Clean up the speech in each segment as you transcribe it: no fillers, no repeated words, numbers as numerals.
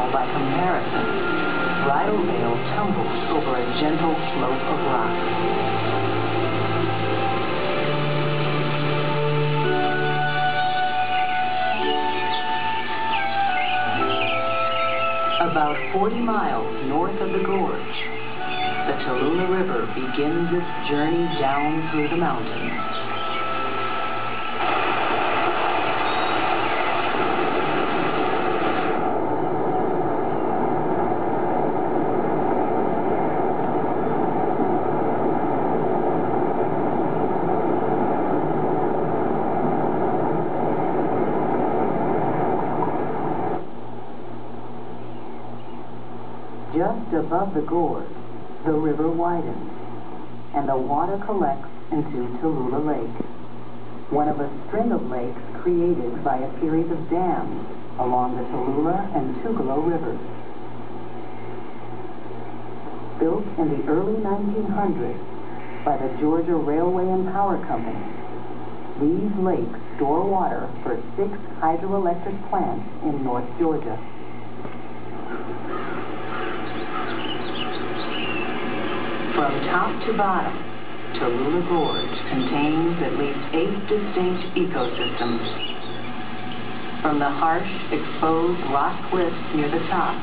small by comparison, Bridal Veil tumbles over a gentle slope of rock. About 40 miles north of the gorge, the Tallulah River begins its journey down through the mountains. Just above the gorge, the river widens, and the water collects into Tallulah Lake, one of a string of lakes created by a series of dams along the Tallulah and Tallulah rivers. Built in the early 1900s by the Georgia Railway and Power Company, these lakes store water for 6 hydroelectric plants in North Georgia. From top to bottom, Tallulah Gorge contains at least 8 distinct ecosystems. From the harsh, exposed rock cliffs near the top,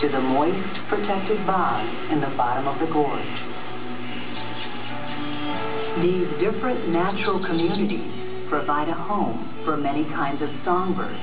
to the moist, protected bogs in the bottom of the gorge. These different natural communities provide a home for many kinds of songbirds,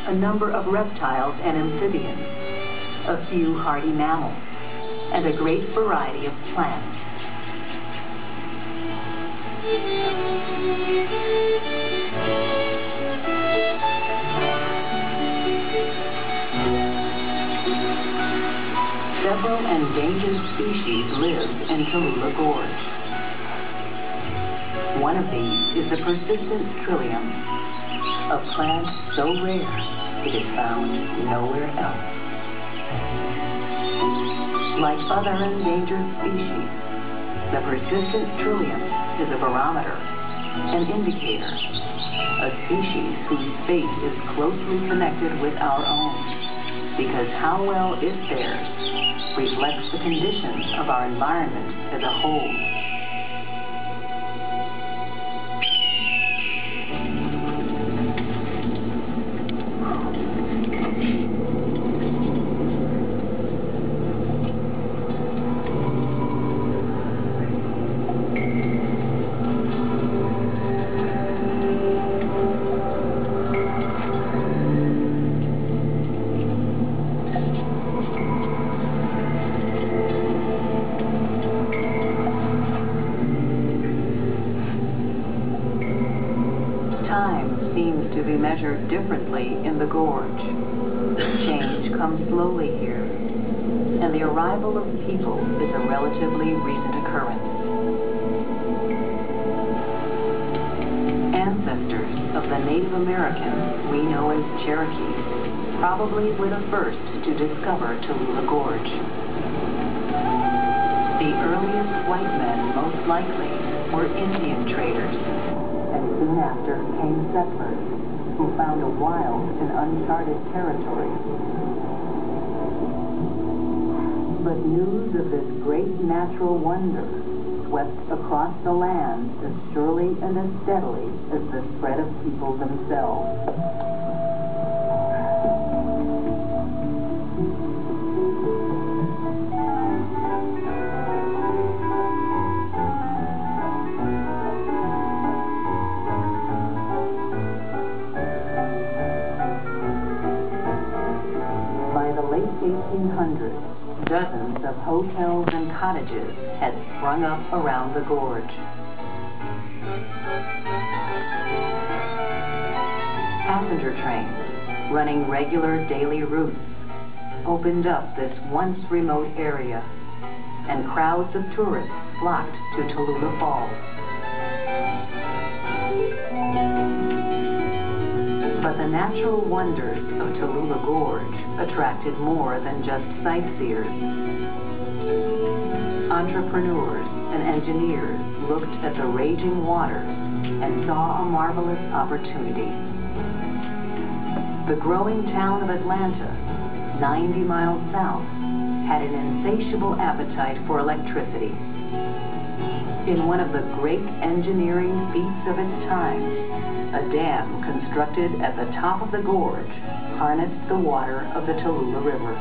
a number of reptiles and amphibians, a few hardy mammals, and a great variety of plants. Several endangered species live in Tallulah Gorge. One of these is the persistent trillium, a plant so rare it is found nowhere else. Like other endangered species, the persistent trillium is a barometer, an indicator, a species whose fate is closely connected with our own, because how well it fares reflects the conditions of our environment as a whole. Time seems to be measured differently in the gorge. Change comes slowly here, and the arrival of people is a relatively recent occurrence. Ancestors of the Native Americans we know as Cherokees probably were the first to discover Tallulah Gorge. The earliest white men most likely were Indian traders, and soon after came settlers who found a wild and uncharted territory. But news of this great natural wonder swept across the land as surely and as steadily as the spread of people themselves. By the late 1800s, dozens of hotels and cottages had sprung up around the gorge. Passenger trains, running regular daily routes, opened up this once remote area, and crowds of tourists flocked to Tallulah Falls. But the natural wonders of Tallulah Gorge attracted more than just sightseers. Entrepreneurs and engineers looked at the raging waters and saw a marvelous opportunity. The growing town of Atlanta 90 miles south, had an insatiable appetite for electricity. In one of the great engineering feats of its time, a dam constructed at the top of the gorge harnessed the water of the Tallulah River.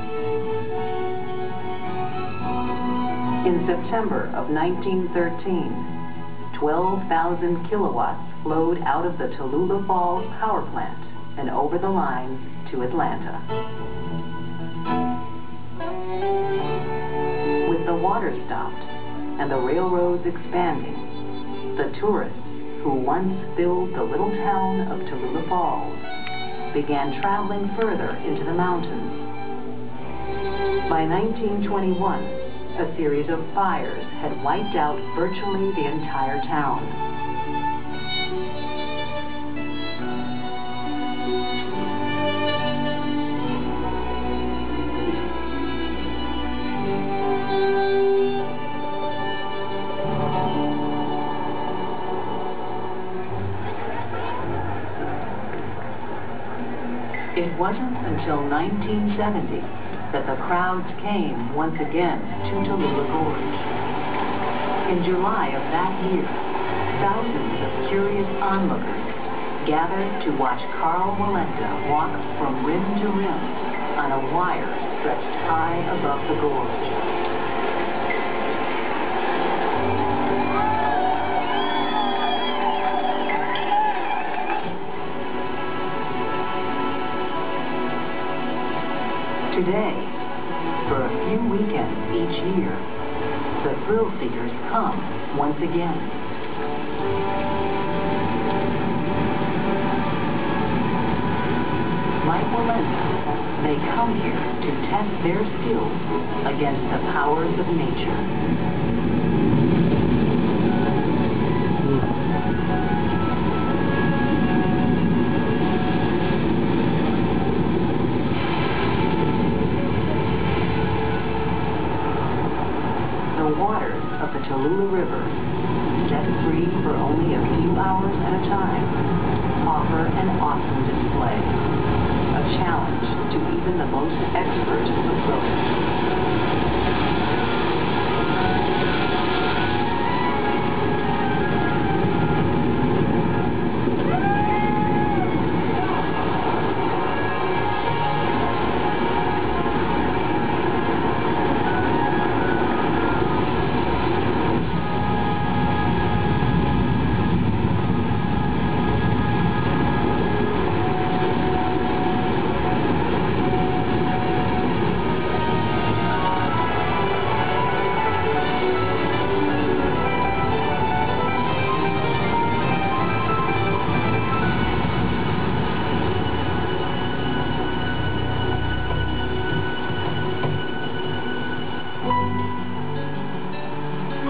In September of 1913, 12,000 kilowatts flowed out of the Tallulah Falls power plant and over the lines to Atlanta. With the water stopped and the railroads expanding, the tourists who once filled the little town of Tallulah Falls began traveling further into the mountains. By 1921, a series of fires had wiped out virtually the entire town. It wasn't until 1970 that the crowds came once again to Tallulah Gorge. In July of that year, thousands of curious onlookers gathered to watch Carl Walenta walk from rim to rim on a wire stretched high above the gorge. Today, for a few weekends each year, the thrill seekers come once again. Like Walenta, they come here to test their skills against the powers of nature. The waters of the Tallulah River, set free for only a few hours at a time, offer an awesome display, a challenge to even the most expert approach.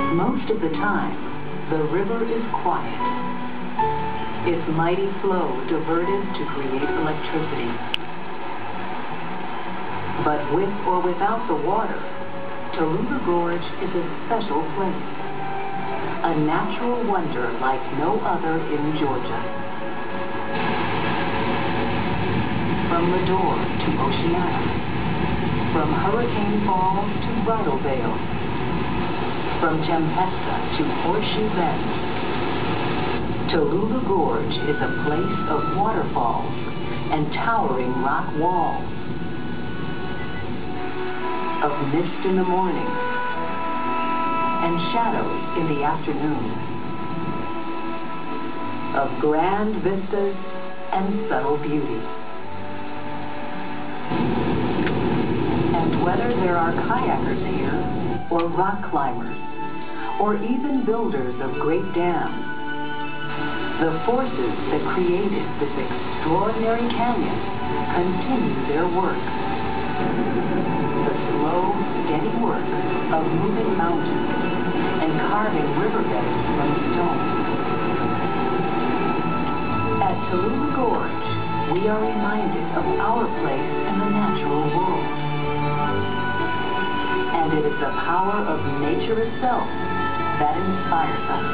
Most of the time, the river is quiet, its mighty flow diverted to create electricity. But with or without the water, Tallulah Gorge is a special place, a natural wonder like no other in Georgia. From Lador to Oceana, from Hurricane Falls to Bridal Veil, from Tempesta to Horseshoe Bend, Tallulah Gorge is a place of waterfalls and towering rock walls, of mist in the morning and shadows in the afternoon, of grand vistas and subtle beauty. And whether there are kayakers here, or rock climbers, or even builders of great dams, the forces that created this extraordinary canyon continue their work. The slow, steady work of moving mountains and carving riverbeds from stone. At Tallulah Gorge, we are reminded of our place in the natural world. And it is the power of nature itself that inspires us.